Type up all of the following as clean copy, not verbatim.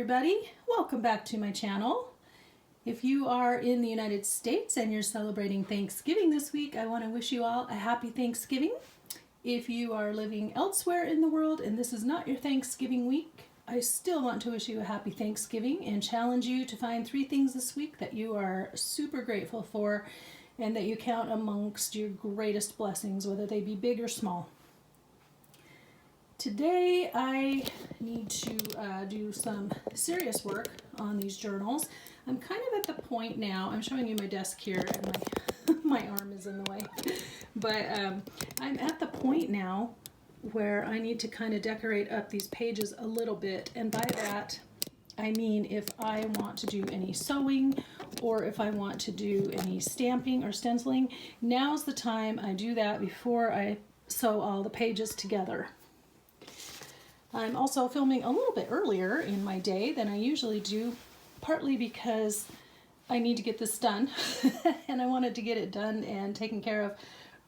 everybody, welcome back to my channel. If you are in the United States and you're celebrating Thanksgiving this week, I want to wish you all a happy Thanksgiving. If you are living elsewhere in the world and this is not your Thanksgiving week, I still want to wish you a happy Thanksgiving and challenge you to find 3 things this week that you are super grateful for and that you count amongst your greatest blessings, whether they be big or small. Today I need to do some serious work on these journals. I'm kind of at the point now, I'm showing you my desk here and my arm is in the way, but I'm at the point now where I need to kind of decorate up these pages a little bit, and by that I mean if I want to do any sewing or if I want to do any stamping or stenciling, now's the time I do that before I sew all the pages together. I'm also filming a little bit earlier in my day than I usually do, partly because I need to get this done and I wanted to get it done and taken care of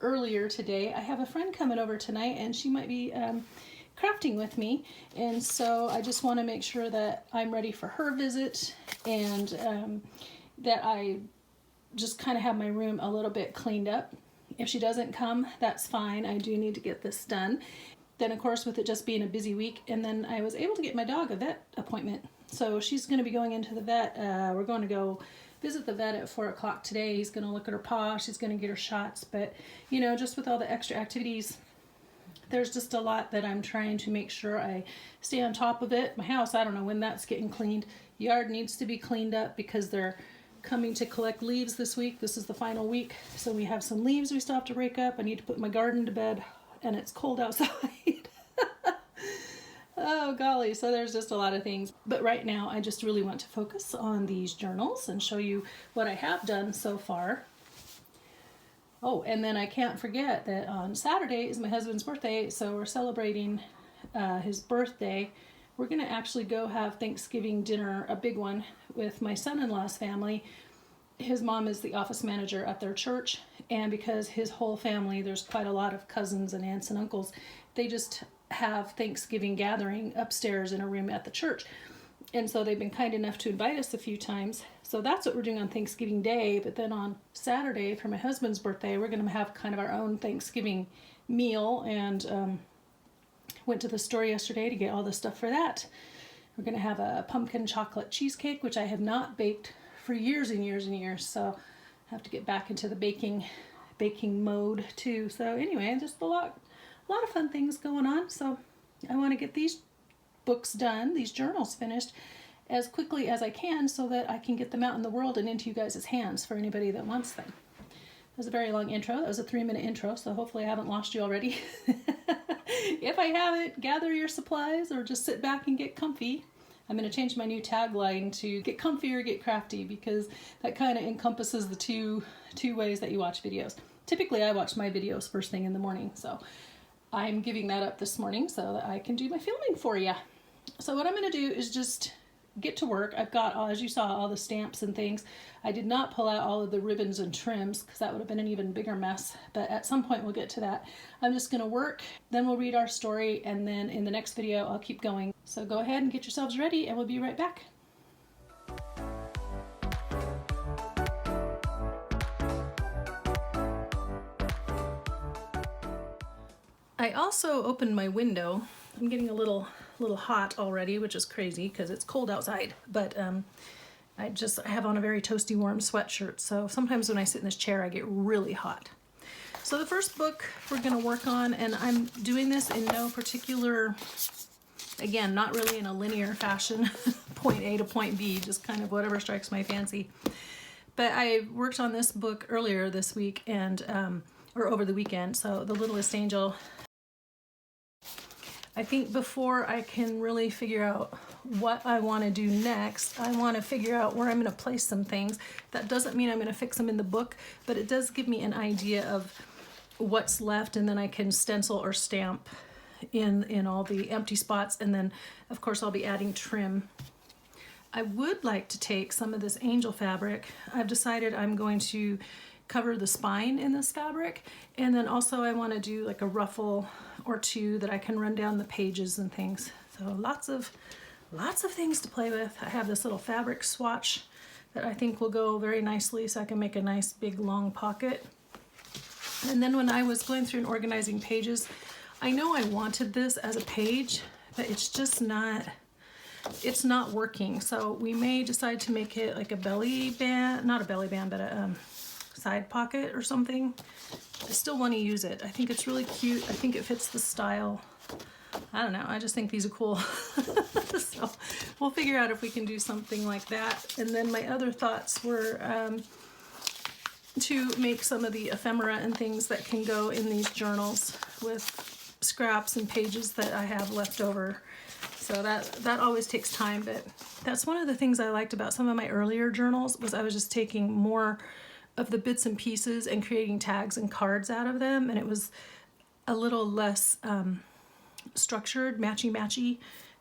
earlier today. I have a friend coming over tonight and she might be crafting with me, and so I just want to make sure that I'm ready for her visit and that I just kind of have my room a little bit cleaned up. If she doesn't come, that's fine. I do need to get this done. Then, of course, with it just being a busy week, and then I was able to get my dog a vet appointment. So she's going to be going into the vet. We're going to go visit the vet at 4 o'clock today. He's going to look at her paw. She's going to get her shots. But, you know, just with all the extra activities, there's just a lot that I'm trying to make sure I stay on top of it. My house, I don't know when that's getting cleaned. Yard needs to be cleaned up because they're coming to collect leaves this week. This is the final week. So we have some leaves we still have to rake up. I need to put my garden to bed. And it's cold outside. Oh golly, so there's just a lot of things. But right now I just really want to focus on these journals and show you what I have done so far. Oh, and then I can't forget that on Saturday is my husband's birthday, so we're celebrating his birthday. We're gonna actually go have Thanksgiving dinner, a big one, with my son-in-law's family. His mom is the office manager at their church, and because his whole family, there's quite a lot of cousins and aunts and uncles, they just have Thanksgiving gathering upstairs in a room at the church. And so they've been kind enough to invite us a few times. So that's what we're doing on Thanksgiving Day. But then on Saturday for my husband's birthday, we're going to have kind of our own Thanksgiving meal, and went to the store yesterday to get all the stuff for that. We're going to have a pumpkin chocolate cheesecake, which I have not baked for years and years and years, so I have to get back into the baking mode too. So anyway, just a lot of fun things going on. So I want to get these books done, these journals finished as quickly as I can so that I can get them out in the world and into you guys' hands for anybody that wants them. That was a very long intro. That was a 3-minute intro, so hopefully I haven't lost you already. If I haven't, gather your supplies or just sit back and get comfy. I'm going to change my new tagline to get comfy or get crafty, because that kind of encompasses the two ways that you watch videos. Typically I watch my videos first thing in the morning, so I'm giving that up this morning so that I can do my filming for you. So what I'm going to do is just get to work. I've got, as you saw, all the stamps and things. I did not pull out all of the ribbons and trims because that would have been an even bigger mess, but at some point we'll get to that. I'm just going to work, then we'll read our story, and then in the next video I'll keep going. So go ahead and get yourselves ready and we'll be right back. I also opened my window. I'm getting a little hot already, which is crazy because it's cold outside, but I have on a very toasty warm sweatshirt, so sometimes when I sit in this chair I get really hot. So the first book we're going to work on, and I'm doing this in no particular, again, not really in a linear fashion, point A to point B, just kind of whatever strikes my fancy. But I worked on this book earlier this week and or over the weekend, so The Littlest Angel. I think before I can really figure out what I want to do next, I want to figure out where I'm going to place some things. That doesn't mean I'm going to fix them in the book, but it does give me an idea of what's left, and then I can stencil or stamp in all the empty spots, and then of course I'll be adding trim. I would like to take some of this angel fabric. I've decided I'm going to cover the spine in this fabric, and then also I want to do like a ruffle or two that I can run down the pages and things. So lots of lots of things to play with. I have this little fabric swatch that I think will go very nicely, so I can make a nice big long pocket. And then when I was going through and organizing pages, I know I wanted this as a page, but it's just not, it's not working. So we may decide to make it like a belly band, not a belly band, but a side pocket or something. I still want to use it. I think it's really cute. I think it fits the style. I don't know, I just think these are cool. So we'll figure out if we can do something like that. And then my other thoughts were to make some of the ephemera and things that can go in these journals with scraps and pages that I have left over. So that always takes time, but that's one of the things I liked about some of my earlier journals was I was just taking more of the bits and pieces and creating tags and cards out of them, and it was a little less structured, matchy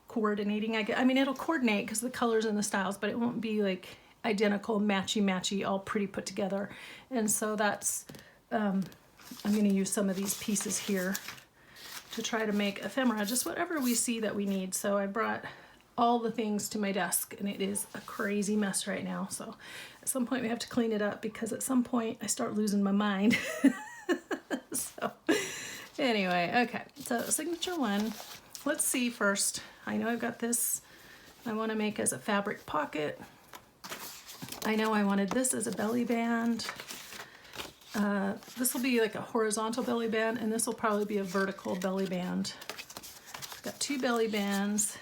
coordinating. I mean, it'll coordinate because the colors and the styles, but it won't be like identical, matchy, all pretty put together. And so that's, I'm going to use some of these pieces here to try to make ephemera, just whatever we see that we need. So I brought all the things to my desk, and it is a crazy mess right now. So at some point we have to clean it up, because at some point I start losing my mind. So anyway, okay, so signature one. Let's see first. I know I've got this I want to make as a fabric pocket. I know I wanted this as a belly band. This will be like a horizontal belly band, and this will probably be a vertical belly band. I've got two belly bands,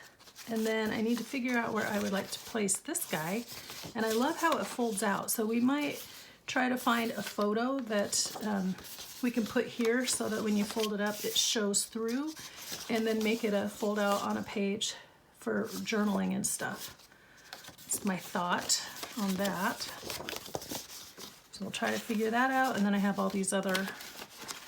and then I need to figure out where I would like to place this guy. And I love how it folds out, so we might try to find a photo that we can put here so that when you fold it up it shows through, and then make it a fold out on a page for journaling and stuff. That's my thought on that. So we'll try to figure that out, and then I have all these other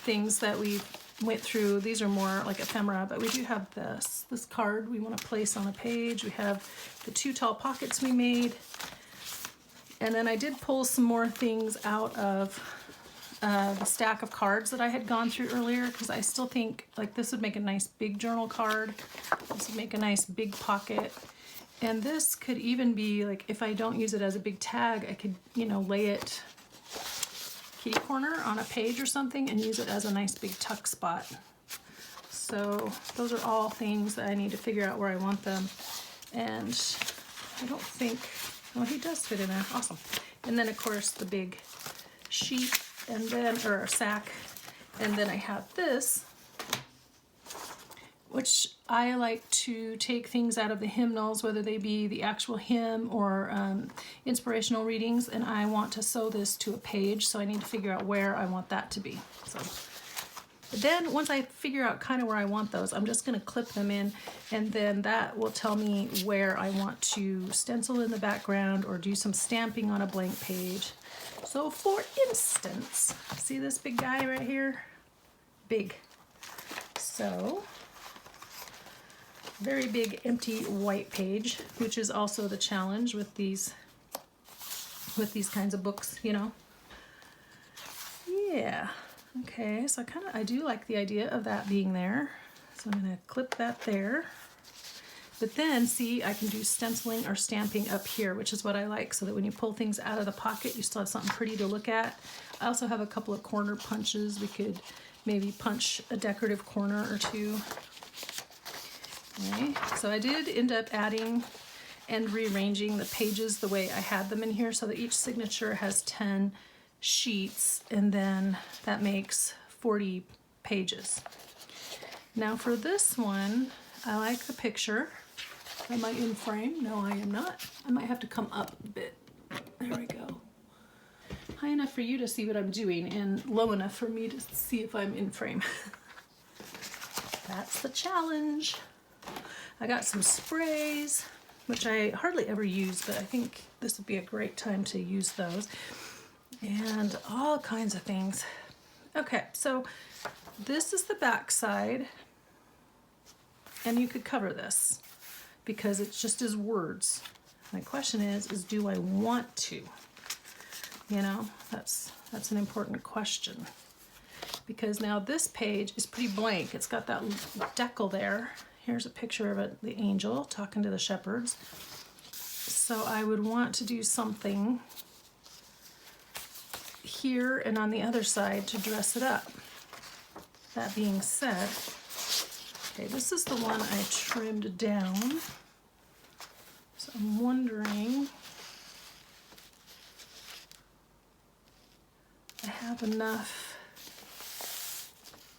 things that we went through. These are more like ephemera, but we do have this card we want to place on a page. We have the two tall pockets we made, and then I did pull some more things out of the stack of cards that I had gone through earlier, because I still think like this would make a nice big journal card. This would make a nice big pocket. And this could even be like, if I don't use it as a big tag, I could, you know, lay it kitty corner on a page or something and use it as a nice big tuck spot. So those are all things that I need to figure out where I want them. And I don't think, oh, he does fit in there. Awesome. And then of course the big sheet, and then, or a sack. And then I have this, which I like to take things out of the hymnals, whether they be the actual hymn or inspirational readings, and I want to sew this to a page, so I need to figure out where I want that to be. So then once I figure out kind of where I want those, I'm just going to clip them in, and then that will tell me where I want to stencil in the background or do some stamping on a blank page. So for instance, see this big guy right here? Big. So very big empty white page, which is also the challenge with these kinds of books, you know. Yeah. Okay, so I do like the idea of that being there. So I'm gonna clip that there. But then see, I can do stenciling or stamping up here, which is what I like, so that when you pull things out of the pocket, you still have something pretty to look at. I also have a couple of corner punches. We could maybe punch a decorative corner or two. Okay, so I did end up adding and rearranging the pages the way I had them in here, so that each signature has 10 sheets, and then that makes 40 pages. Now for this one, I like the picture. Am I in frame? No, I am not. I might have to come up a bit. There we go. High enough for you to see what I'm doing, and low enough for me to see if I'm in frame. That's the challenge. I got some sprays, which I hardly ever use, but I think this would be a great time to use those. And all kinds of things. Okay, so this is the back side, and you could cover this because it's just as words. My question is do I want to? You know, that's an important question, because now this page is pretty blank. It's got that decal there, here's a picture of the angel talking to the shepherds. So I would want to do something here and on the other side to dress it up. That being said, okay, this is the one I trimmed down. So I'm wondering, I have enough.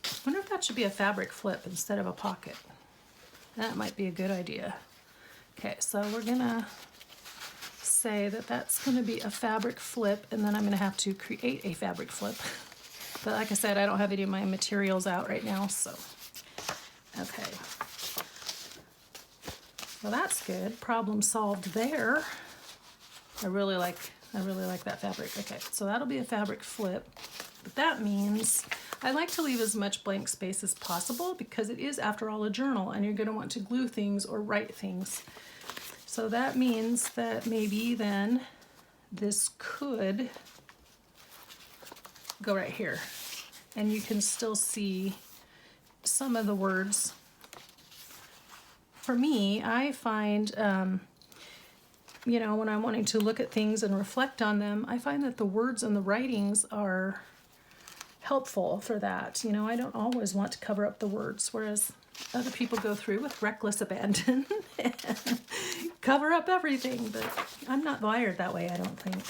I wonder if that should be a fabric flip instead of a pocket. That might be a good idea. Okay, so we're gonna say that that's gonna be a fabric flip, and then I'm gonna have to create a fabric flip. But like I said, I don't have any of my materials out right now, so. Okay. Well, that's good. Problem solved there. I really like that fabric. Okay, so that'll be a fabric flip. But that means I like to leave as much blank space as possible because it is, after all, a journal, and you're going to want to glue things or write things. So that means that maybe then this could go right here, and you can still see some of the words. For me, I find, you know, when I'm wanting to look at things and reflect on them, I find that the words and the writings are helpful for that. You know, I don't always want to cover up the words, whereas other people go through with reckless abandon and cover up everything, but I'm not wired that way, I don't think.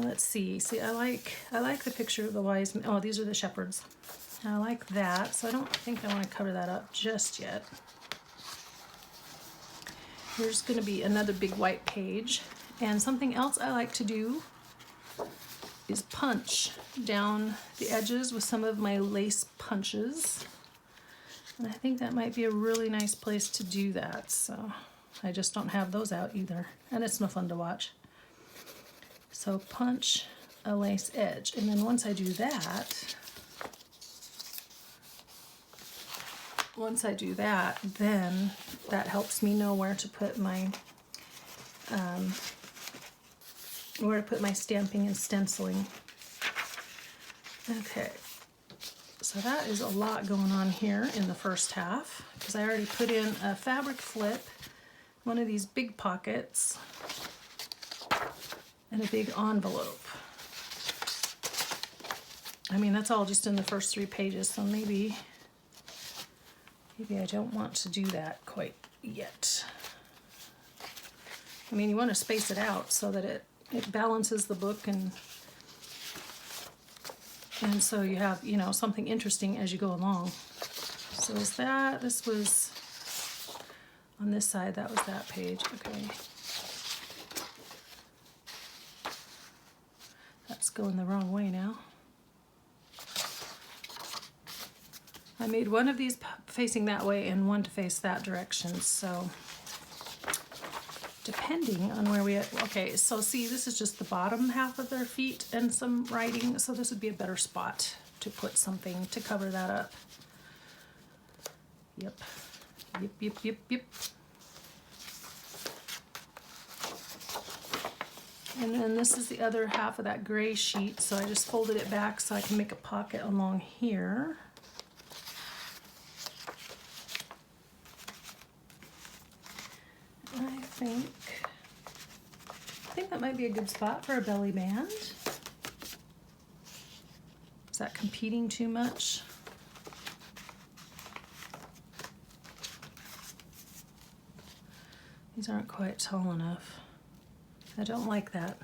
Let's see. See, I like the picture of the wise men. Oh, these are the shepherds. I like that, so I don't think I want to cover that up just yet. There's going to be another big white page, and something else I like to do is punch down the edges with some of my lace punches. And I think that might be a really nice place to do that, so I just don't have those out either, and it's no fun to watch. So punch a lace edge, and then once I do that, then that helps me know where to put my stamping and stenciling. Okay, so that is a lot going on here in the first half, because I already put in a fabric flip, one of these big pockets, and a big envelope. I mean, that's all just in the first 3 pages, so maybe I don't want to do that quite yet. I mean, you want to space it out so that it balances the book, and so you have, you know, something interesting as you go along. So this was on this side, that was that page. Okay. That's going the wrong way now. I made one of these facing that way and one to face that direction, so depending on where we are. Okay, so see, this is just the bottom half of their feet and some writing, so this would be a better spot to put something to cover that up. Yep. And then this is the other half of that gray sheet, so I just folded it back so I can make a pocket along here. I think that might be a good spot for a belly band. Is that competing too much? These aren't quite tall enough. I don't like that.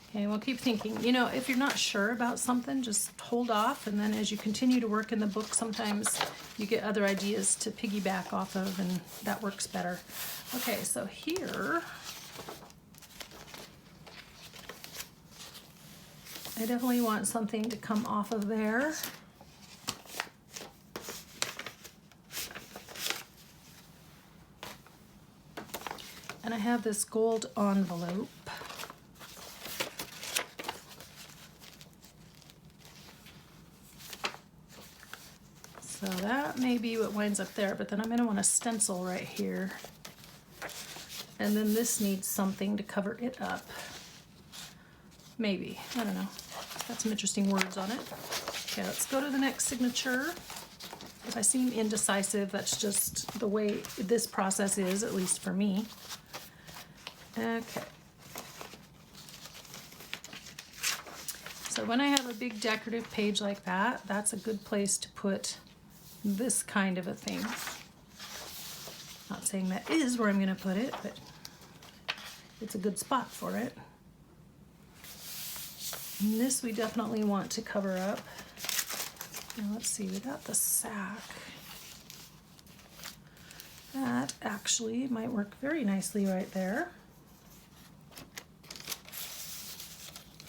Okay, we'll keep thinking. You know, if you're not sure about something, just hold off, and then as you continue to work in the book, sometimes you get other ideas to piggyback off of, and that works better. Okay, so here, I definitely want something to come off of there. And I have this gold envelope. So that may be what winds up there, but then I'm going to want a stencil right here. And then this needs something to cover it up. Maybe, I don't know. Got some interesting words on it. Okay, let's go to the next signature. If I seem indecisive, that's just the way this process is, at least for me. Okay. So when I have a big decorative page like that, that's a good place to put this kind of a thing. Not saying that is where I'm going to put it, but it's a good spot for it. And this we definitely want to cover up. Now let's see, we got the sack. That actually might work very nicely right there.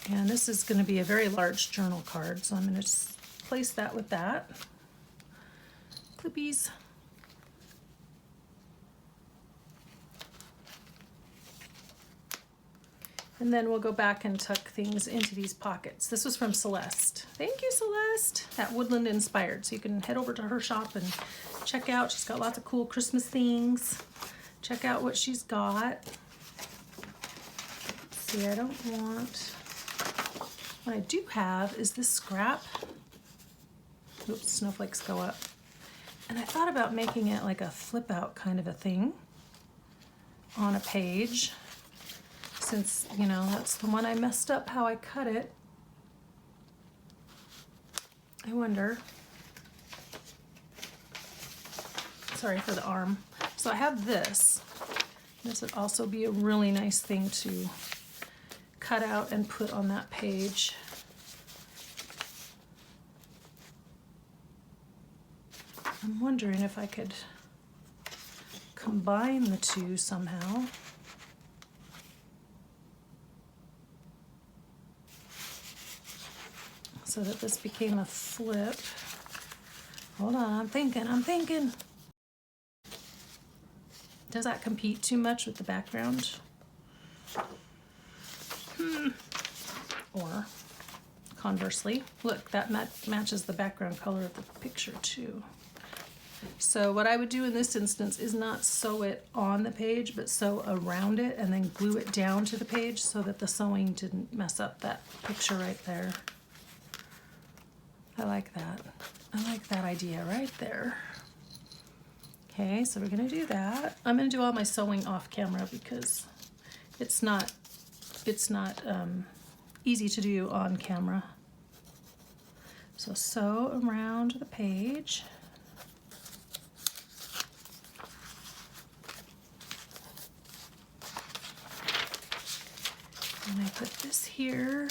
And this is going to be a very large journal card, so I'm going to just place that with that. Clippies. And then we'll go back and tuck things into these pockets. This was from Celeste. Thank you, Celeste, at Woodland Inspired. So you can head over to her shop and check out. She's got lots of cool Christmas things. Check out what she's got. Let's see, I don't want... What I do have is this scrap. Oops, snowflakes go up. And I thought about making it like a flip out kind of a thing on a page. Since, you know, that's the one I messed up how I cut it. I wonder. Sorry for the arm. So I have this. This would also be a really nice thing to cut out and put on that page. I'm wondering if I could combine the two somehow. So that this became a flip. Hold on, I'm thinking. Does that compete too much with the background? Or conversely, look, that matches the background color of the picture too. So what I would do in this instance is not sew it on the page, but sew around it and then glue it down to the page so that the sewing didn't mess up that picture right there. I like that. I like that idea right there. Okay, so we're gonna do that. I'm gonna do all my sewing off camera because it's not easy to do on camera. So sew around the page. And I put this here.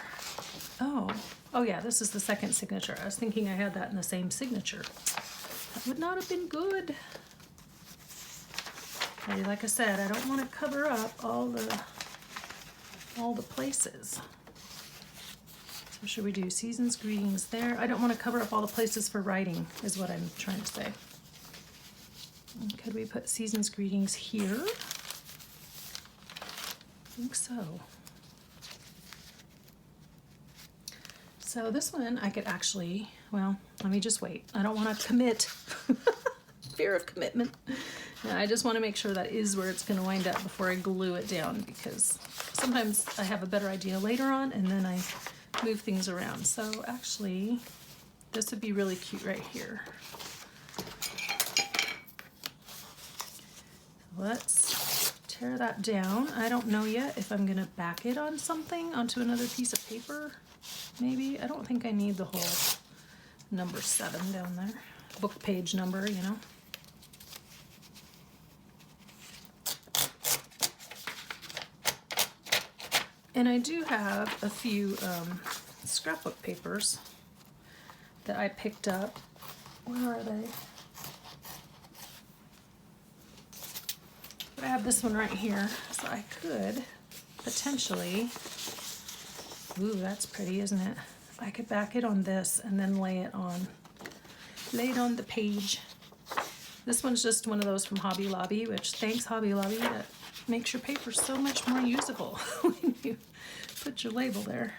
Oh yeah, this is the second signature. I was thinking I had that in the same signature. That would not have been good. Like I said, I don't want to cover up all the places. So should we do season's greetings there? I don't want to cover up all the places for writing, is what I'm trying to say. And could we put season's greetings here? I think so. So this one I could actually, well, let me just wait. I don't want to commit. Fear of commitment. And I just want to make sure that is where it's going to wind up before I glue it down, because sometimes I have a better idea later on and then I move things around. So actually, this would be really cute right here. Let's tear that down. I don't know yet if I'm going to back it on something, onto another piece of paper. Maybe. I don't think I need the whole number 7 down there. Book page number, you know. And I do have a few scrapbook papers that I picked up. Where are they? I have this one right here, so I could potentially, ooh, that's pretty, isn't it? I could back it on this and then lay it on the page. This one's just one of those from Hobby Lobby, which thanks Hobby Lobby, that makes your paper so much more usable when you put your label there.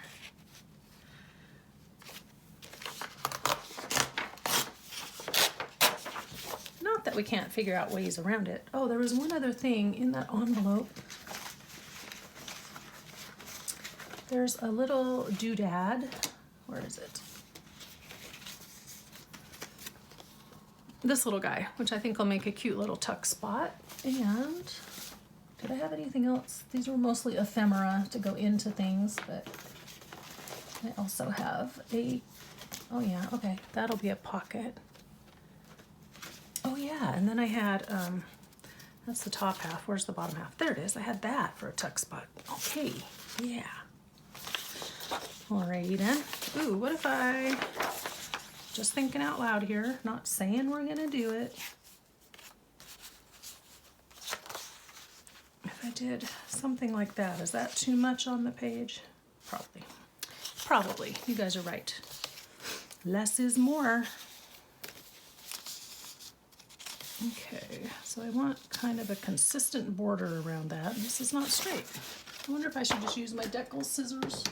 Not that we can't figure out ways around it. Oh, there was one other thing in that envelope. There's a little doodad. Where is it? this little guy, which I think will make a cute little tuck spot. And did I have anything else? These were mostly ephemera to go into things, but I also have a, oh yeah, okay, that'll be a pocket. Oh yeah, and then I had, that's the top half. Where's the bottom half? There it is. I had that for a tuck spot. Okay, yeah. Alrighty then. Ooh, what if I, just thinking out loud here, not saying we're gonna do it. If I did something like that, is that too much on the page? Probably. Probably. You guys are right. Less is more. Okay, so I want kind of a consistent border around that. This is not straight. I wonder if I should just use my decal scissors.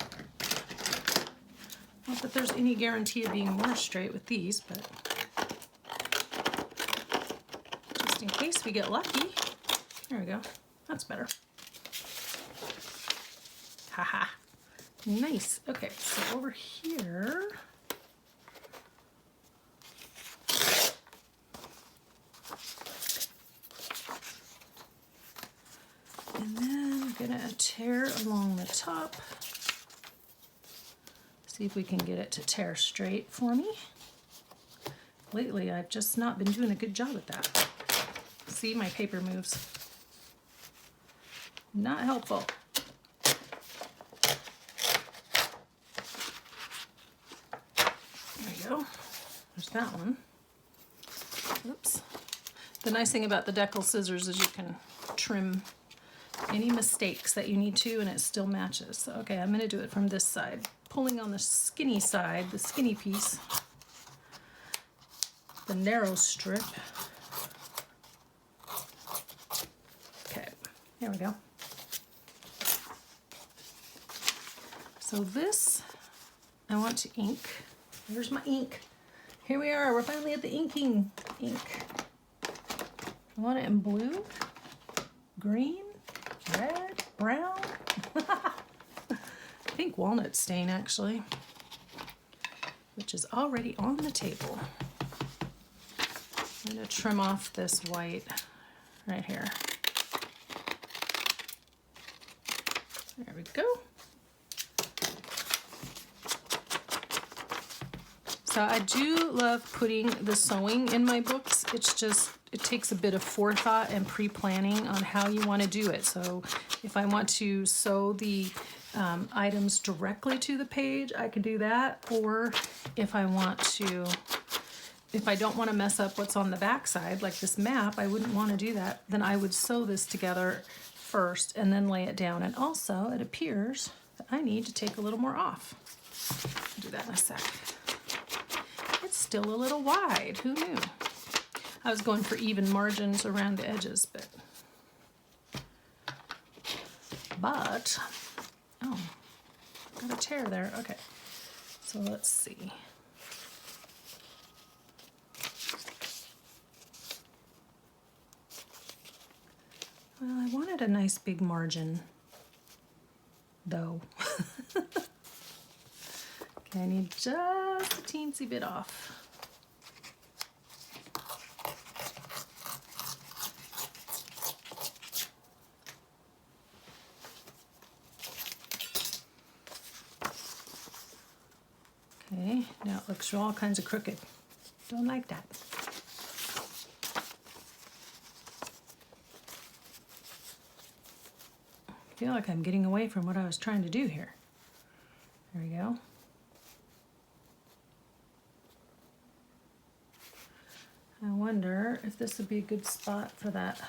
Not that there's any guarantee of being more straight with these, but just in case we get lucky. There we go. That's better. Haha. Nice. Okay, so over here. And then I'm gonna tear along the top. See if we can get it to tear straight for me. Lately, I've just not been doing a good job at that. See, my paper moves. Not helpful. There we go. There's that one. Oops. The nice thing about the decal scissors is you can trim any mistakes that you need to and it still matches. So, okay, I'm gonna do it from this side. Pulling on the skinny side, the skinny piece, the narrow strip. Okay, there we go. So this, I want to ink. There's my ink. Here we are, we're finally at the inking ink. I want it in blue, green, red, brown. I think walnut stain actually, which is already on the table. I'm going to trim off this white right here. There we go. So I do love putting the sewing in my books. It's just, it takes a bit of forethought and pre-planning on how you want to do it. So if I want to sew the items directly to the page, I can do that. Or if I want to, if I don't want to mess up what's on the back side, like this map, I wouldn't want to do that. Then I would sew this together first and then lay it down. And also it appears that I need to take a little more off. I'll do that in a sec. It's still a little wide, who knew? I was going for even margins around the edges, but oh, got a tear there. Okay, so let's see. Well, I wanted a nice big margin, though. Okay, I need just a teensy bit off. Okay, now it looks all kinds of crooked. Don't like that. I feel like I'm getting away from what I was trying to do here. There we go. I wonder if this would be a good spot for that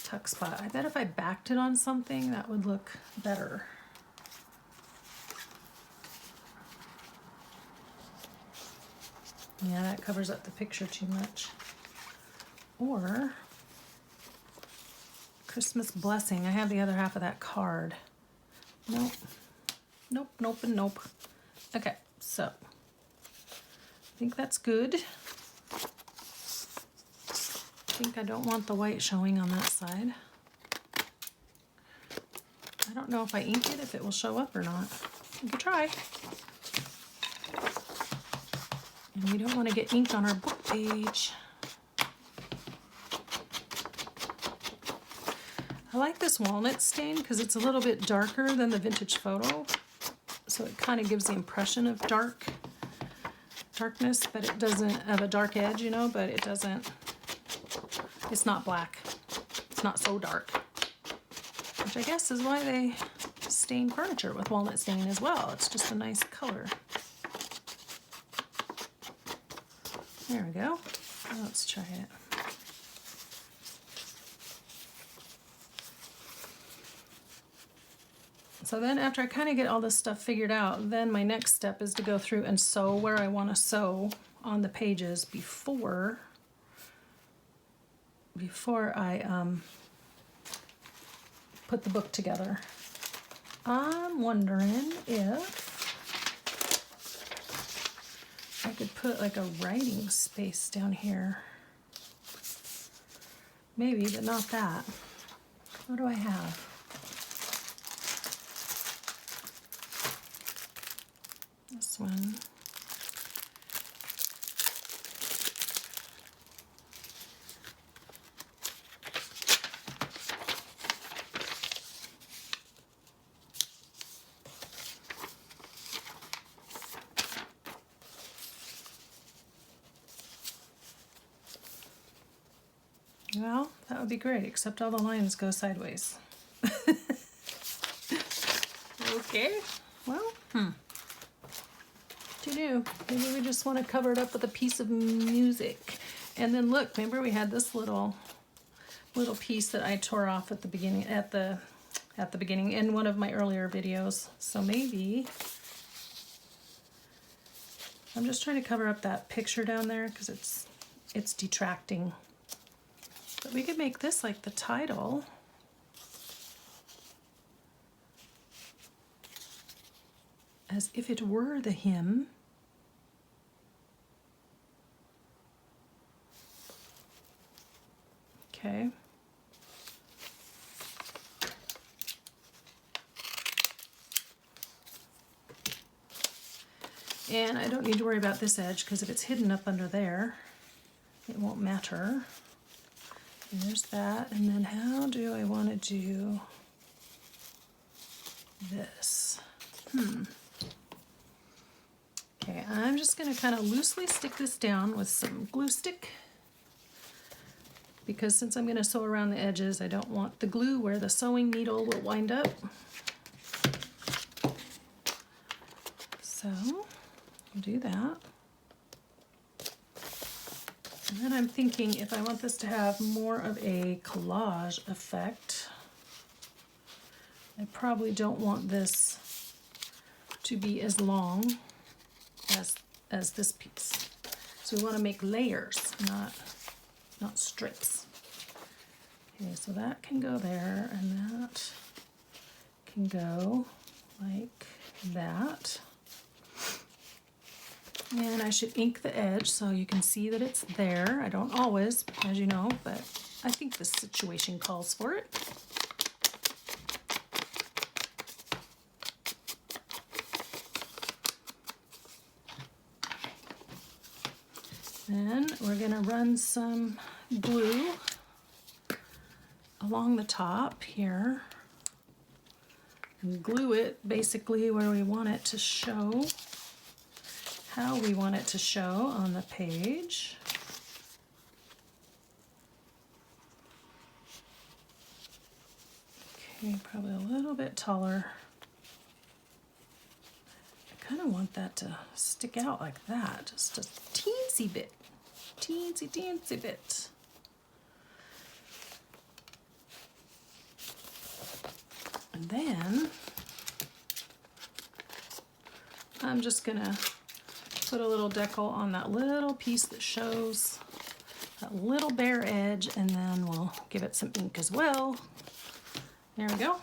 tuck spot. I bet if I backed it on something, that would look better. Yeah, that covers up the picture too much. Or Christmas blessing. I have the other half of that card. Nope. Nope, nope, and nope. Okay, so I think that's good. I think I don't want the white showing on that side. I don't know if I ink it, if it will show up or not. We could try. And we don't want to get ink on our book page. I like this walnut stain because it's a little bit darker than the vintage photo. So it kind of gives the impression of darkness, but it doesn't have a dark edge, you know, but it doesn't, it's not black. It's not so dark, which I guess is why they stain furniture with walnut stain as well. It's just a nice color. There we go. Let's try it. So then after I kind of get all this stuff figured out, then my next step is to go through and sew where I want to sew on the pages before I put the book together. I'm wondering if I could put like a writing space down here. Maybe, but not that. What do I have? This one. Well, that would be great, except all the lines go sideways. Okay, well, to do. Maybe we just want to cover it up with a piece of music. And then look, remember we had this little piece that I tore off at the beginning, at the beginning in one of my earlier videos. So maybe I'm just trying to cover up that picture down there because it's detracting. But we could make this like the title. As if it were the hymn. Okay. And I don't need to worry about this edge because if it's hidden up under there, it won't matter. There's that, and then how do I want to do this? Okay, I'm just going to kind of loosely stick this down with some glue stick because since I'm going to sew around the edges, I don't want the glue where the sewing needle will wind up. So I'll do that. And then I'm thinking if I want this to have more of a collage effect, I probably don't want this to be as long as this piece. So we want to make layers, not strips. Okay, so that can go there and that can go like that. And I should ink the edge so you can see that it's there. I don't always, as you know, but I think the situation calls for it. Then we're going to run some glue along the top here and glue it basically where we want it to show. How we want it to show on the page. Okay, probably a little bit taller. I kind of want that to stick out like that, just a teensy bit, teensy bit. And then I'm just gonna put a little decal on that little piece that shows that little bare edge, and then we'll give it some ink as well. There we go.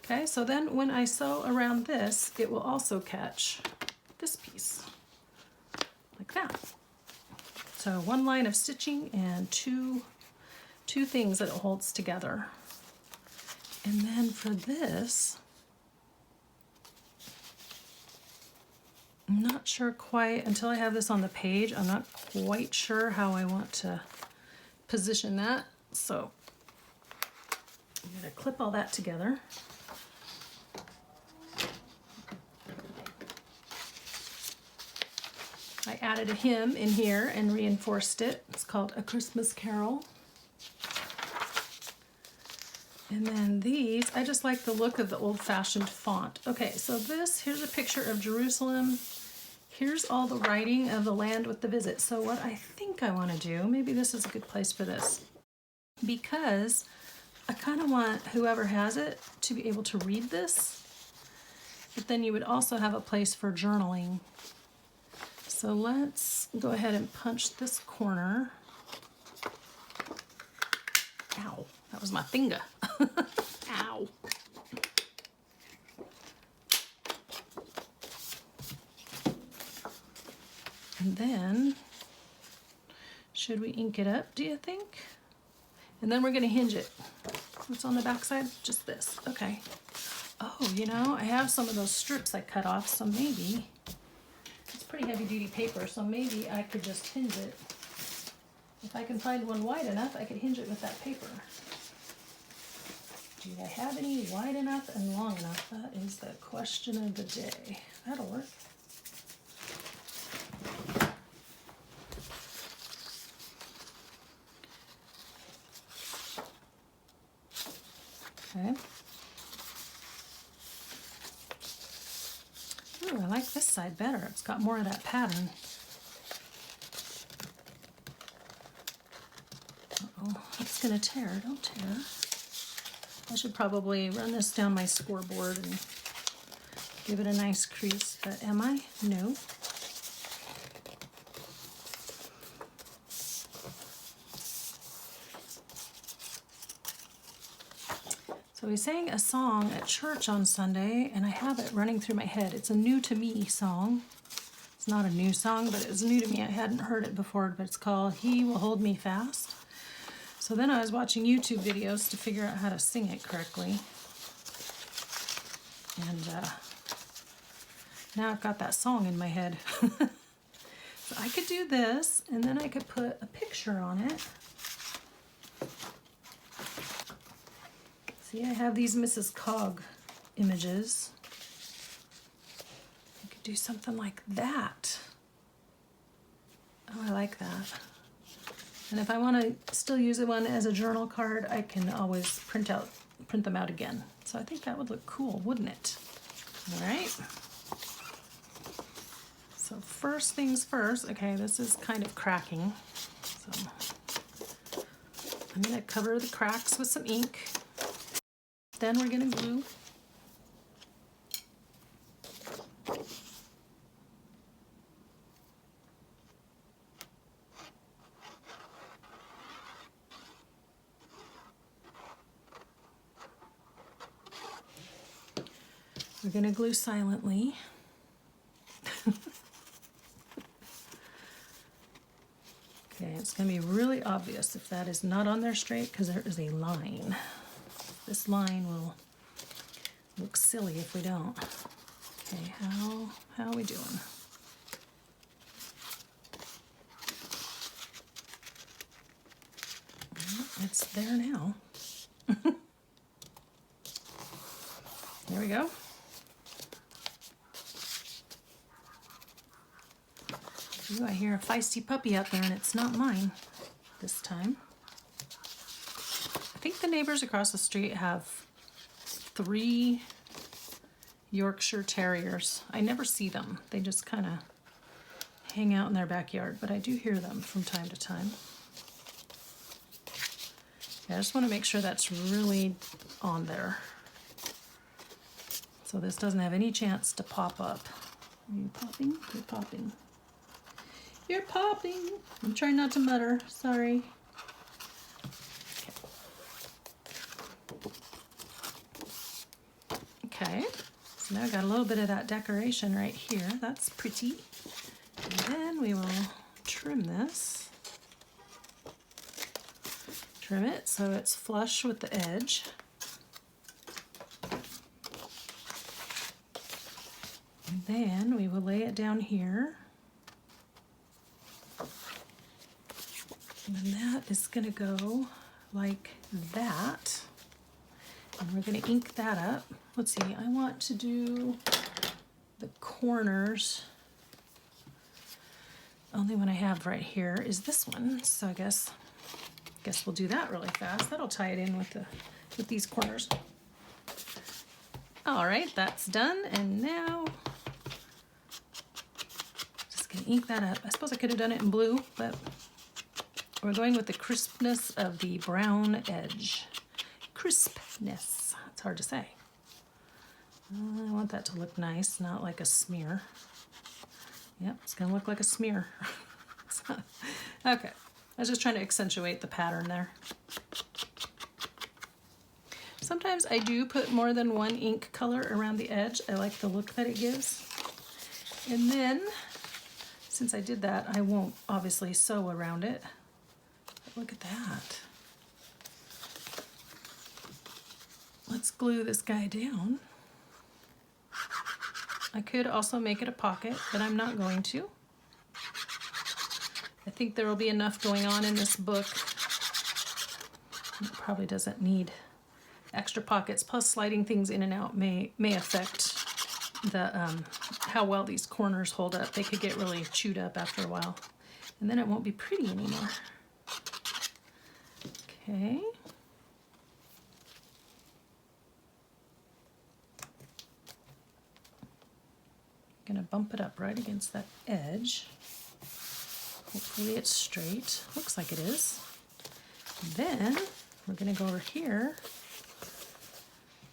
Okay, so then when I sew around this, it will also catch this piece, like that. So one line of stitching and two things that it holds together. And then for this, I'm not sure quite, until I have this on the page, I'm not quite sure how I want to position that. So I'm going to clip all that together. I added a hymn in here and reinforced it. It's called A Christmas Carol. And then these, I just like the look of the old-fashioned font. Okay, so here's a picture of Jerusalem. Here's all the writing of the land with the visit. So what I think I want to do, maybe this is a good place for this, because I kind of want whoever has it to be able to read this, but then you would also have a place for journaling. So let's go ahead and punch this corner. Ow, that was my finger. Ow. And then, should we ink it up, do you think? And then we're going to hinge it. What's on the back side? Just this. Okay. Oh, you know, I have some of those strips I cut off, so maybe, it's pretty heavy duty paper, so maybe I could just hinge it. If I can find one wide enough, I could hinge it with that paper. Do I have any wide enough and long enough? That is the question of the day. That'll work. Okay. Ooh, I like this side better. It's got more of that pattern. Uh-oh, it's gonna tear. Don't tear. I should probably run this down my scoreboard and give it a nice crease, but am I? No. So we sang a song at church on Sunday, and I have it running through my head. It's a new to me song. It's not a new song, but it's new to me. I hadn't heard it before, but it's called He Will Hold Me Fast. So then I was watching YouTube videos to figure out how to sing it correctly. And now I've got that song in my head. So I could do this, and then I could put a picture on it. See, I have these Mrs. Cog images. I could do something like that. Oh, I like that. And if I want to still use one as a journal card, I can always print them out again. So I think that would look cool, wouldn't it? All right. So first things first, okay, this is kind of cracking. So I'm going to cover the cracks with some ink. Then we're going to glue. We're going to glue silently. Okay, it's going to be really obvious if that is not on there straight because there is a line. This line will look silly if we don't. Okay, how are we doing? Well, it's there now. There we go. Ooh, I hear a feisty puppy out there, and it's not mine this time. I think the neighbors across the street have 3 Yorkshire Terriers. I never see them. They just kind of hang out in their backyard, but I do hear them from time to time. Yeah, I just want to make sure that's really on there. So this doesn't have any chance to pop up. Are you popping? You're popping. You're popping. I'm trying not to mutter. Sorry. Okay, so now I got a little bit of that decoration right here. That's pretty. And then we will trim this. Trim it so it's flush with the edge. And then we will lay it down here. And then that is going to go like that. And we're going to ink that up. Let's see, I want to do the corners. Only one I have right here is this one. So I guess we'll do that really fast. That'll tie it in with these corners. All right, that's done. And now just gonna ink that up. I suppose I could have done it in blue, but we're going with the crispness of the brown edge. Crispness, it's hard to say. I want that to look nice, not like a smear. Yep, it's gonna look like a smear. Okay, I was just trying to accentuate the pattern there. Sometimes I do put more than one ink color around the edge. I like the look that it gives. And then, since I did that, I won't obviously sew around it. But look at that. Let's glue this guy down. I could also make it a pocket, but I'm not going to. I think there will be enough going on in this book. It probably doesn't need extra pockets. Plus, sliding things in and out may affect the how well these corners hold up. They could get really chewed up after a while, and then it won't be pretty anymore. Okay. Gonna bump it up right against that edge. Hopefully it's straight. Looks like it is. Then we're gonna go over here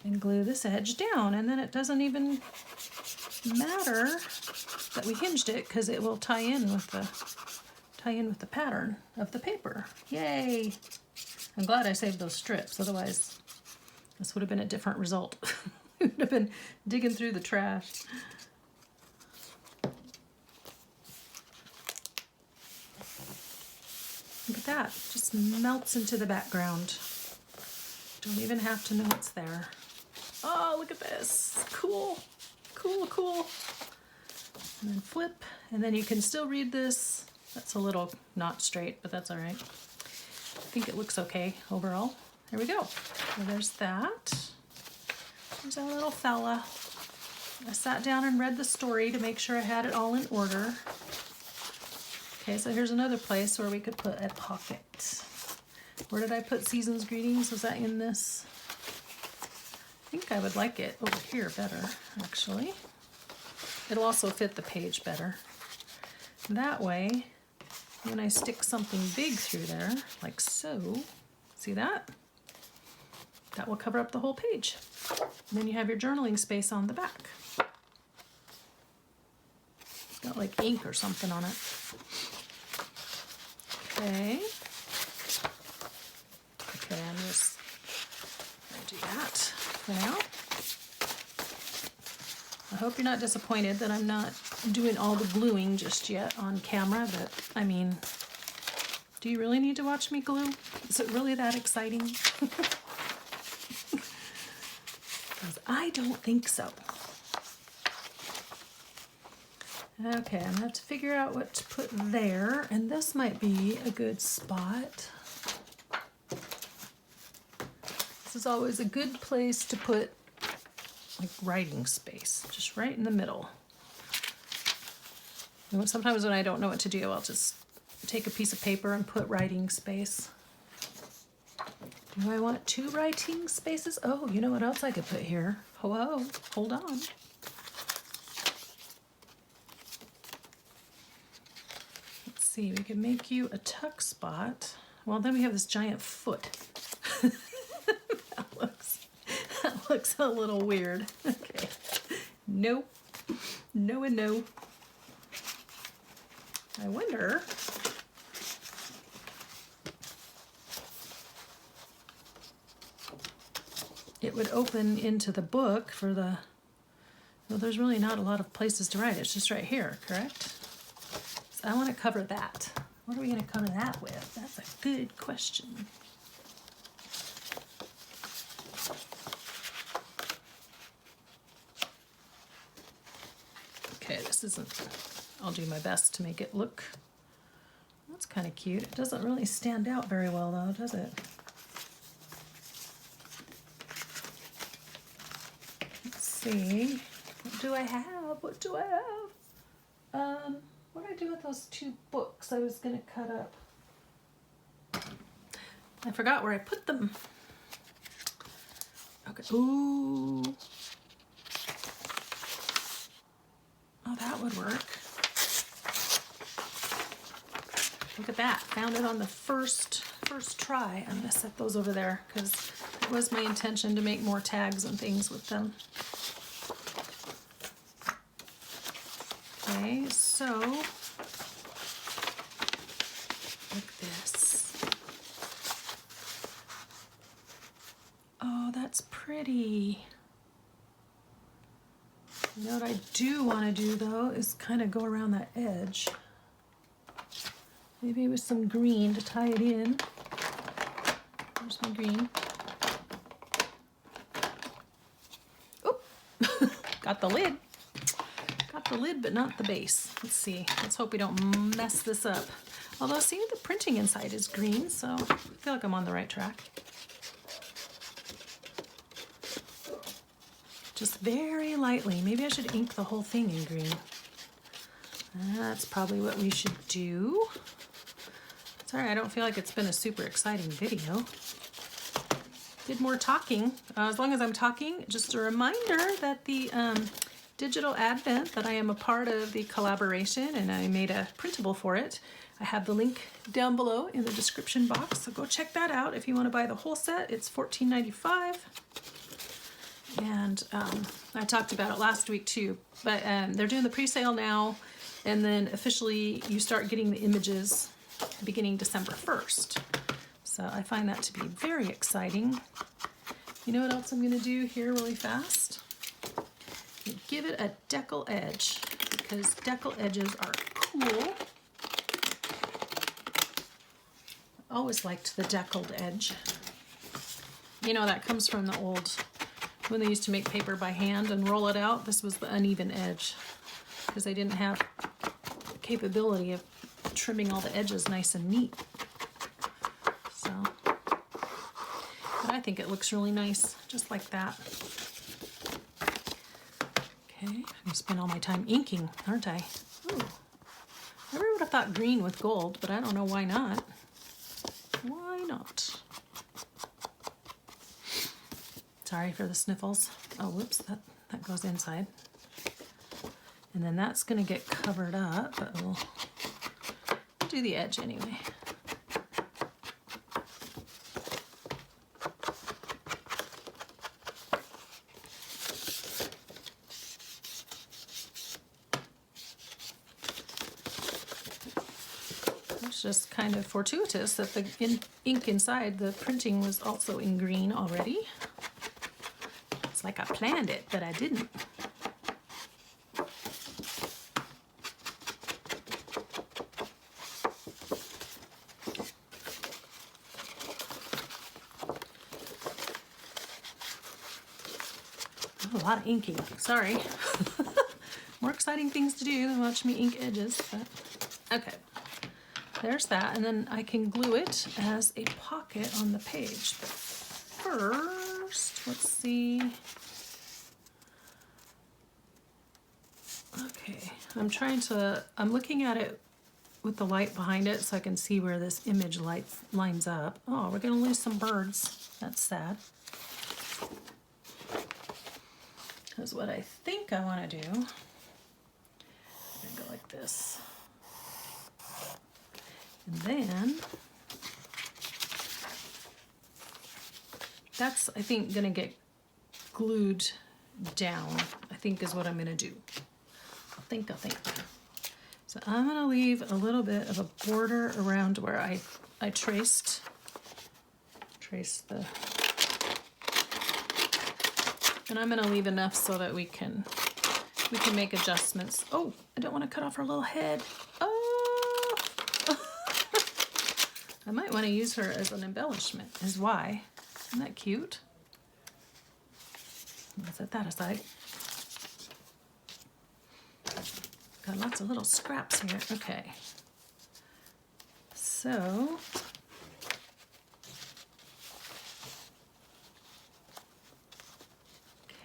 and glue this edge down, and then it doesn't even matter that we hinged it because it will tie in with the pattern of the paper. Yay! I'm glad I saved those strips, otherwise this would have been a different result. We would have been digging through the trash. Look at that, just melts into the background. Don't even have to know it's there. Oh, look at this, cool, cool, cool. And then flip, and then you can still read this. That's a little not straight, but that's all right. I think it looks okay overall. There we go. So there's that. There's our little fella. I sat down and read the story to make sure I had it all in order. Okay, so here's another place where we could put a pocket. Where did I put Season's Greetings? Was that in this? I think I would like it over here better, actually. It'll also fit the page better. That way, when I stick something big through there, like so, see that? That will cover up the whole page. And then you have your journaling space on the back. It's got like ink or something on it. Okay. Okay, I'm just going to do that for now. I hope you're not disappointed that I'm not doing all the gluing just yet on camera, but I mean, do you really need to watch me glue? Is it really that exciting? Because I don't think so. Okay, I'm gonna have to figure out what to put there, and this might be a good spot. This is always a good place to put like writing space, just right in the middle. And sometimes when I don't know what to do, I'll just take a piece of paper and put writing space. Do I want 2 writing spaces? Oh, you know what else I could put here? Whoa, hold on. Let's see, we can make you a tuck spot. Well, then we have this giant foot. That looks a little weird. Okay. Nope. No and no. I wonder. It would open into the book for the, well, there's really not a lot of places to write. It's just right here, correct? So I want to cover that. What are we going to cover that with? That's a good question. this isn't, I'll do my best to make it look, that's kind of cute. It doesn't really stand out very well though, does it? Let's see, what do I have? What do I have? What did I do with those 2 books I was gonna cut up? I forgot where I put them. Okay, ooh. Oh, that would work. Look at that, found it on the first try. I'm gonna set those over there because it was my intention to make more tags and things with them. Okay, so like this. Oh, that's pretty. You know what I do want to do though is kind of go around that edge. Maybe with some green to tie it in. There's my green. Oop! Got the lid. Got the lid, but not the base. Let's see. Let's hope we don't mess this up. Although, see, the printing inside is green, so I feel like I'm on the right track. Just very lightly. Maybe I should ink the whole thing in green. That's probably what we should do. Sorry, I don't feel like it's been a super exciting video. Did more talking. As long as I'm talking, just a reminder that the Digital Advent, that I am a part of the collaboration and I made a printable for it. I have the link down below in the description box, so go check that out if you want to buy the whole set. It's $14.95. And I talked about it last week too, but they're doing the pre-sale now, and then officially you start getting the images beginning December 1st. So I find that to be very exciting. You know what else I'm going to do here really fast? Give it a decal edge, because decal edges are cool. Always liked the decaled edge. You know, that comes from the old, when they used to make paper by hand and roll it out. This was the uneven edge, because they didn't have the capability of trimming all the edges nice and neat. So, but I think it looks really nice, just like that. Okay, I spend all my time inking, aren't I? Ooh. I never would have thought green with gold, but I don't know why not. Why not? Sorry for the sniffles. Oh, whoops, that goes inside. And then that's gonna get covered up, but we'll do the edge anyway. It's just kind of fortuitous that the ink inside the printing was also in green already. It's like I planned it, but I didn't. Oh, a lot of inking, sorry. More exciting things to do than watch me ink edges, but okay. There's that, and then I can glue it as a pocket on the page. But first, let's see. Okay, I'm looking at it with the light behind it so I can see where this image lines up. Oh, we're gonna lose some birds. That's sad. Because what I think I wanna do, I'm gonna go like this. And then, that's, I think, gonna get glued down, I think is what I'm gonna do. I think. So I'm gonna leave a little bit of a border around where I traced the, and I'm gonna leave enough so that we can make adjustments. Oh, I don't wanna cut off her little head. Oh! I might want to use her as an embellishment, is why. Isn't that cute? I'll set that aside. Got lots of little scraps here. Okay. So,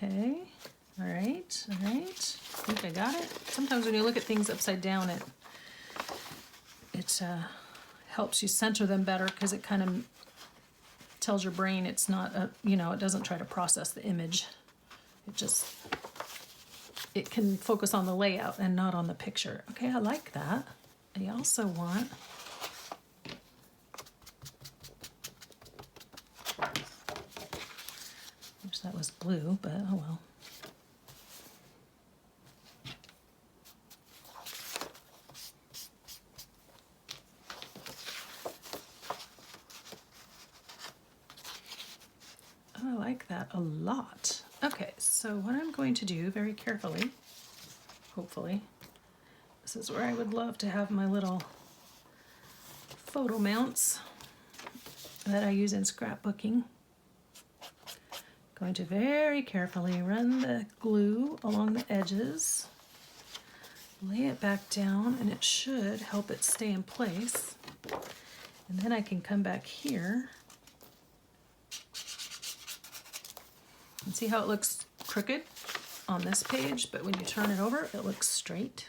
okay, all right. I think I got it. Sometimes when you look at things upside down, it helps you center them better because it kind of tells your brain it's not it doesn't try to process the image. It can focus on the layout and not on the picture. Okay, I like that. I also want wish that was blue, but oh well. I like that a lot. Okay, so what I'm going to do very carefully, hopefully, this is where I would love to have my little photo mounts that I use in scrapbooking. Going to very carefully run the glue along the edges, lay it back down, and it should help it stay in place. And then I can come back here and see how it looks crooked on this page, but when you turn it over, it looks straight.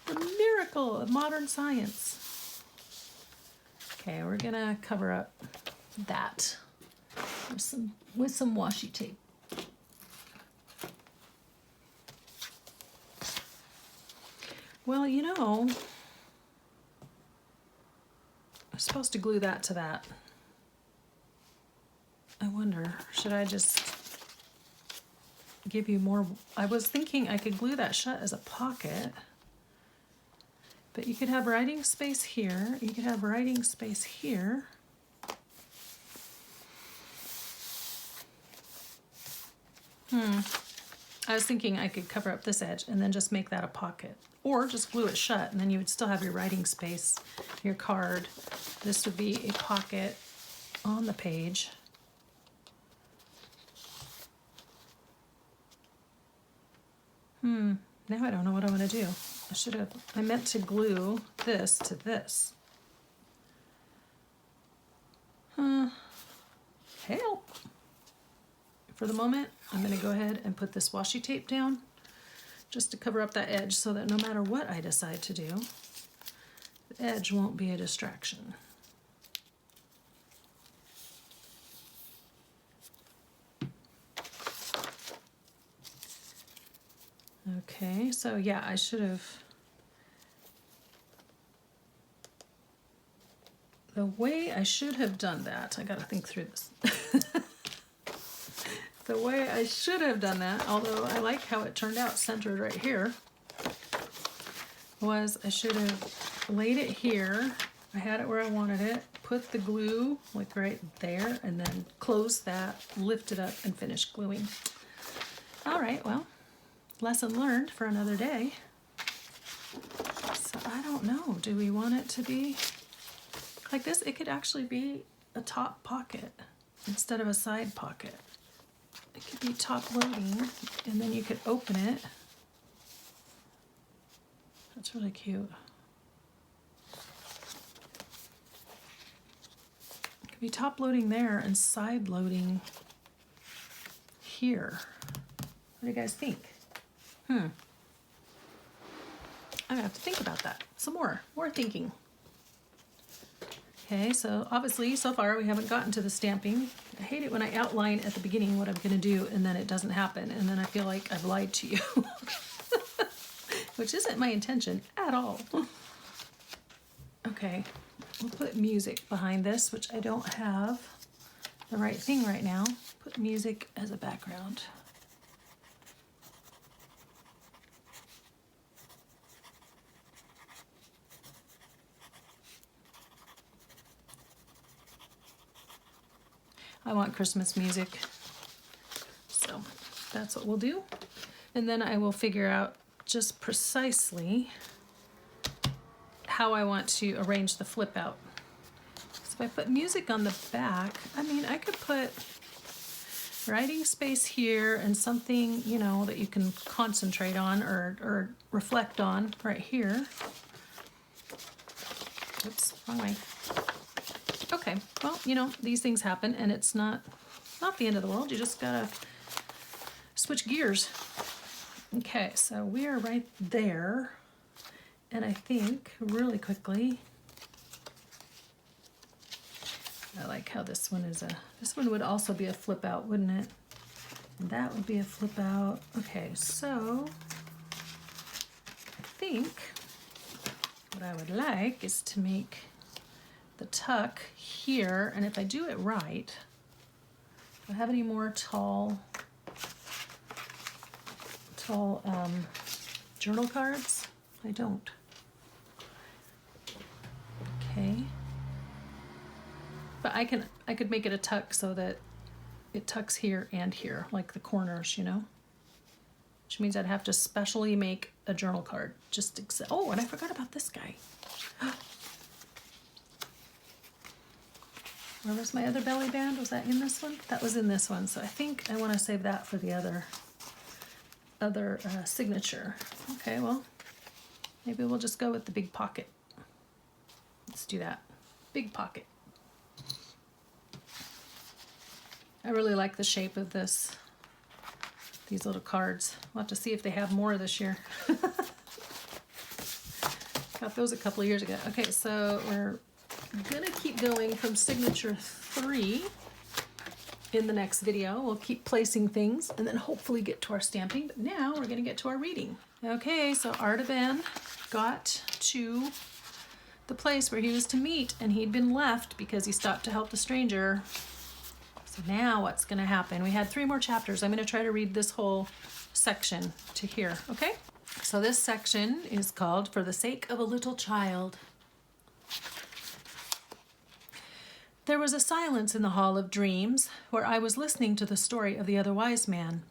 The miracle of modern science. Okay, we're gonna cover up that with some washi tape. Well, I'm supposed to glue that to that. I wonder, should I just give you more? I was thinking I could glue that shut as a pocket, but you could have writing space here. You could have writing space here. I was thinking I could cover up this edge and then just make that a pocket, or just glue it shut, and then you would still have your writing space, your card. This would be a pocket on the page. Now I don't know what I want to do. I meant to glue this to this. Help. For the moment, I'm going to go ahead and put this washi tape down just to cover up that edge so that no matter what I decide to do, the edge won't be a distraction. Okay, so yeah, I should have, the way I should have done that, I gotta think through this. The way I should have done that, although I like how it turned out centered right here, was I should have laid it here. I had it where I wanted it, put the glue like right there, and then close that, lift it up, and finish gluing. All right, well, lesson learned for another day. So I don't know, do we want it to be like this? It could actually be a top pocket instead of a side pocket. It could be top loading, and then you could open it. That's really cute. It could be top loading there and side loading here. What do you guys think? I'm gonna have to think about that some more thinking. Okay, so obviously so far we haven't gotten to the stamping. I hate it when I outline at the beginning what I'm gonna do and then it doesn't happen, and then I feel like I've lied to you, which isn't my intention at all. Okay, we'll put music behind this, which I don't have the right thing right now. Put music as a background. I want Christmas music, so that's what we'll do. And then I will figure out just precisely how I want to arrange the flip out. So if I put music on the back, I mean, I could put writing space here and something, you know, that you can concentrate on or reflect on right here. Oops, wrong way. Okay, well, you know, these things happen and it's not the end of the world. You just gotta switch gears. Okay, so we are right there. And I think really quickly, I like how this one is this one would also be a flip out, wouldn't it? And that would be a flip out. Okay, so I think what I would like is to make the tuck here, and if I do it right, do I have any more tall journal cards? I don't. Okay. But I could make it a tuck so that it tucks here and here, like the corners, you know? Which means I'd have to specially make a journal card. Oh, and I forgot about this guy. Where was my other belly band? Was that in this one? That was in this one. So I think I want to save that for the other signature. Okay, well, maybe we'll just go with the big pocket. Let's do that. Big pocket. I really like the shape of these little cards. We'll have to see if they have more this year. Got those a couple of years ago. Okay, so we're gonna keep going from signature 3 in the next video. We'll keep placing things and then hopefully get to our stamping. But now we're gonna get to our reading. Okay, so Artaban got to the place where he was to meet and he'd been left because he stopped to help the stranger. So now what's going to happen? We had 3 more chapters. I'm going to try to read this whole section to here, okay? So this section is called For the Sake of a Little Child. There was a silence in the Hall of Dreams where I was listening to the story of the other wise man.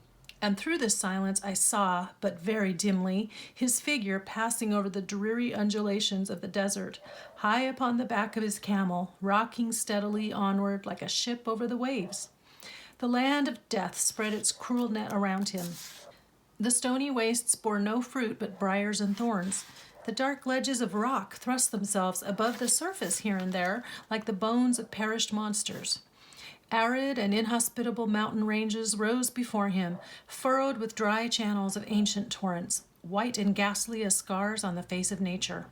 And through this silence I saw, but very dimly, his figure passing over the dreary undulations of the desert, high upon the back of his camel, rocking steadily onward like a ship over the waves. The land of death spread its cruel net around him. The stony wastes bore no fruit but briars and thorns. The dark ledges of rock thrust themselves above the surface here and there like the bones of perished monsters. Arid and inhospitable mountain ranges rose before him, furrowed with dry channels of ancient torrents, white and ghastly as scars on the face of nature.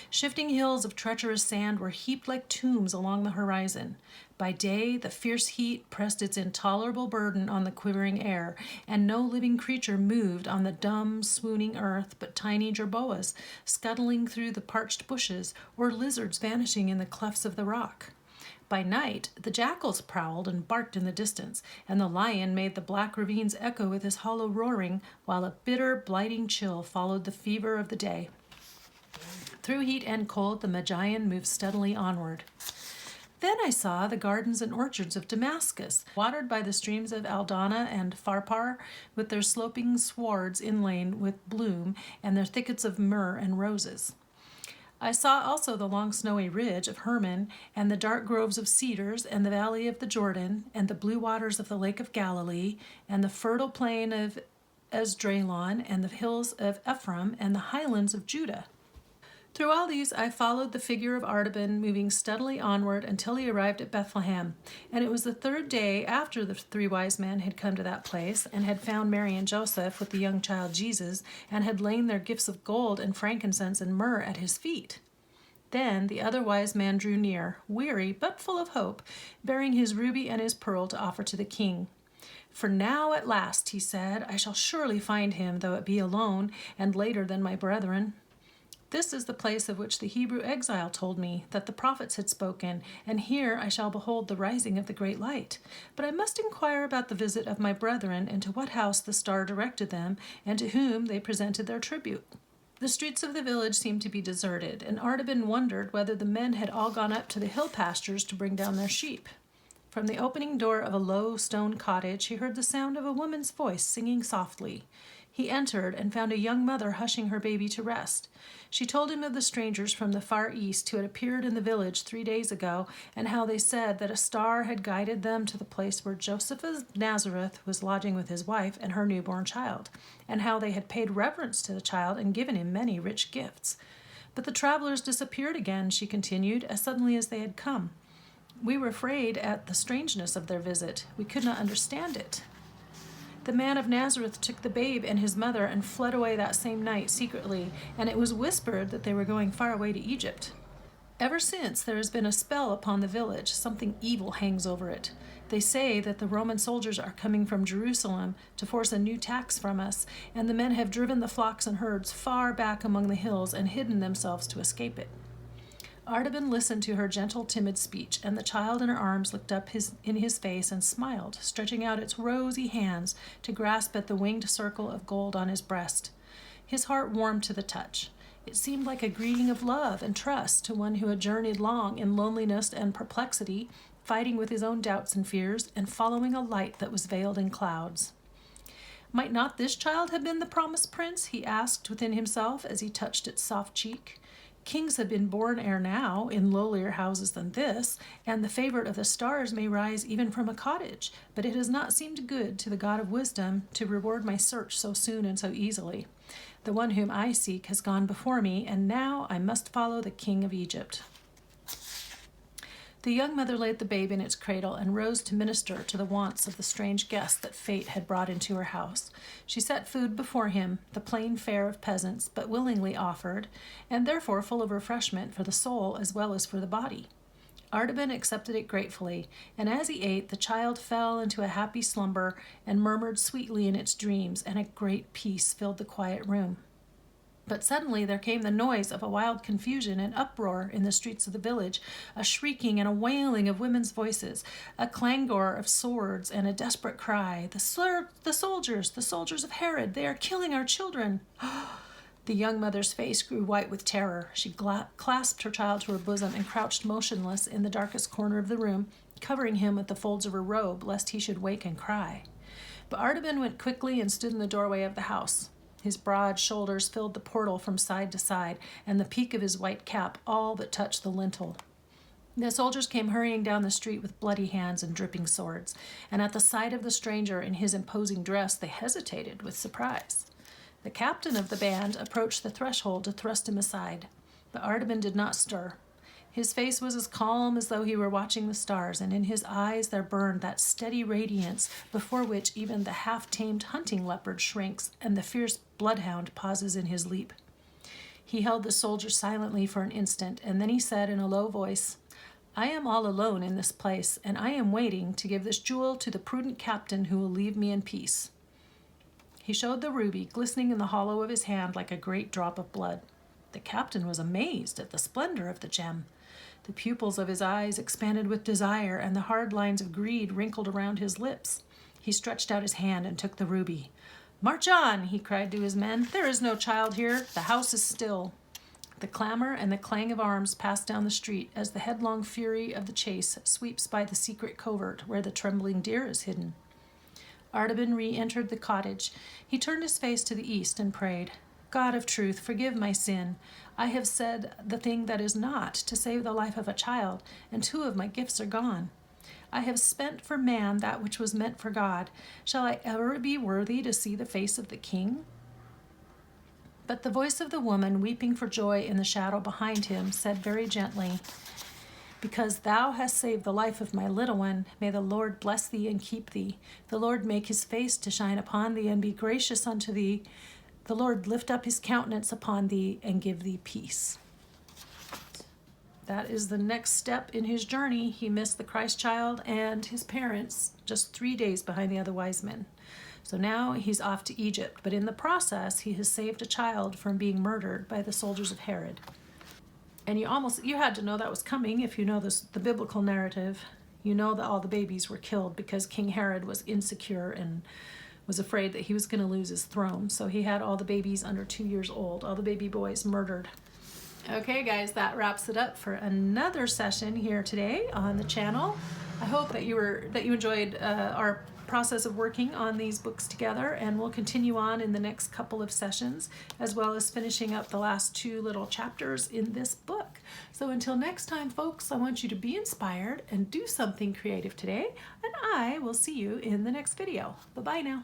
Shifting hills of treacherous sand were heaped like tombs along the horizon. By day, the fierce heat pressed its intolerable burden on the quivering air, and no living creature moved on the dumb, swooning earth but tiny jerboas scuttling through the parched bushes or lizards vanishing in the clefts of the rock. By night, the jackals prowled and barked in the distance, and the lion made the black ravines echo with his hollow roaring, while a bitter, blighting chill followed the fever of the day. Through heat and cold, the Magian moved steadily onward. Then I saw the gardens and orchards of Damascus, watered by the streams of Aldana and Pharpar, with their sloping swards inlaid with bloom, and their thickets of myrrh and roses. I saw also the long snowy ridge of Hermon, and the dark groves of cedars, and the valley of the Jordan, and the blue waters of the lake of Galilee, and the fertile plain of Esdraelon, and the hills of Ephraim, and the highlands of Judah. Through all these I followed the figure of Artaban, moving steadily onward until he arrived at Bethlehem. And it was the 3rd day after the 3 wise men had come to that place, and had found Mary and Joseph with the young child Jesus, and had lain their gifts of gold and frankincense and myrrh at his feet. Then the other wise man drew near, weary but full of hope, bearing his ruby and his pearl to offer to the king. For now at last, he said, I shall surely find him, though it be alone, and later than my brethren. This is the place of which the Hebrew exile told me, that the prophets had spoken, and here I shall behold the rising of the great light. But I must inquire about the visit of my brethren, and to what house the star directed them, and to whom they presented their tribute. The streets of the village seemed to be deserted, and Artaban wondered whether the men had all gone up to the hill pastures to bring down their sheep. From the opening door of a low stone cottage he heard the sound of a woman's voice singing softly. He entered and found a young mother hushing her baby to rest. She told him of the strangers from the far east who had appeared in the village 3 days ago, and how they said that a star had guided them to the place where Joseph of Nazareth was lodging with his wife and her newborn child, and how they had paid reverence to the child and given him many rich gifts. But the travelers disappeared again, she continued, as suddenly as they had come. We were afraid at the strangeness of their visit. We could not understand it. The man of Nazareth took the babe and his mother and fled away that same night secretly, and it was whispered that they were going far away to Egypt. Ever since, there has been a spell upon the village. Something evil hangs over it. They say that the Roman soldiers are coming from Jerusalem to force a new tax from us, and the men have driven the flocks and herds far back among the hills and hidden themselves to escape it. Artaban listened to her gentle, timid speech, and the child in her arms looked up in his face and smiled, stretching out its rosy hands to grasp at the winged circle of gold on his breast. His heart warmed to the touch. It seemed like a greeting of love and trust to one who had journeyed long in loneliness and perplexity, fighting with his own doubts and fears, and following a light that was veiled in clouds. Might not this child have been the promised prince? He asked within himself as he touched its soft cheek. Kings have been born ere now in lowlier houses than this, and the favorite of the stars may rise even from a cottage, but it has not seemed good to the God of wisdom to reward my search so soon and so easily. The one whom I seek has gone before me, and now I must follow the king of Egypt. The young mother laid the babe in its cradle and rose to minister to the wants of the strange guest that fate had brought into her house. She set food before him, the plain fare of peasants, but willingly offered, and therefore full of refreshment for the soul as well as for the body. Artaban accepted it gratefully, and as he ate, the child fell into a happy slumber and murmured sweetly in its dreams, and a great peace filled the quiet room. But suddenly there came the noise of a wild confusion and uproar in the streets of the village, a shrieking and a wailing of women's voices, a clangor of swords, and a desperate cry, the soldiers of Herod, they are killing our children." The young mother's face grew white with terror. She clasped her child to her bosom and crouched motionless in the darkest corner of the room, covering him with the folds of her robe, lest he should wake and cry. But Artaban went quickly and stood in the doorway of the house. His broad shoulders filled the portal from side to side, and the peak of his white cap all but touched the lintel. The soldiers came hurrying down the street with bloody hands and dripping swords, and at the sight of the stranger in his imposing dress, they hesitated with surprise. The captain of the band approached the threshold to thrust him aside, but Artaban did not stir. His face was as calm as though he were watching the stars, and in his eyes there burned that steady radiance before which even the half-tamed hunting leopard shrinks and the fierce bloodhound pauses in his leap. He held the soldier silently for an instant, and then he said in a low voice, "I am all alone in this place, and I am waiting to give this jewel to the prudent captain who will leave me in peace." He showed the ruby, glistening in the hollow of his hand like a great drop of blood. The captain was amazed at the splendor of the gem. The pupils of his eyes expanded with desire, and the hard lines of greed wrinkled around his lips. He stretched out his hand and took the ruby. "March on," he cried to his men. "There is no child here. The house is still." The clamor and the clang of arms passed down the street as the headlong fury of the chase sweeps by the secret covert where the trembling deer is hidden. Artaban re-entered the cottage. He turned his face to the east and prayed, "God of truth, forgive my sin. I have said the thing that is not to save the life of a child, and 2 of my gifts are gone. I have spent for man that which was meant for God. Shall I ever be worthy to see the face of the king?" But the voice of the woman, weeping for joy in the shadow behind him, said very gently, "Because thou hast saved the life of my little one, may the Lord bless thee and keep thee. The Lord make his face to shine upon thee and be gracious unto thee. The Lord lift up his countenance upon thee and give thee peace." That is the next step in his journey. He missed the Christ child and his parents just 3 days behind the other wise men. So now he's off to Egypt, but in the process, he has saved a child from being murdered by the soldiers of Herod. And you had to know that was coming if you know the biblical narrative. You know that all the babies were killed because King Herod was insecure and was afraid that he was going to lose his throne. So he had all the babies under 2 years old, all the baby boys murdered. Okay guys, that wraps it up for another session here today on the channel. I hope that you enjoyed our process of working on these books together, and we'll continue on in the next couple of sessions, as well as finishing up the last 2 little chapters in this book. So until next time, folks, I want you to be inspired and do something creative today, and I will see you in the next video. Bye-bye now.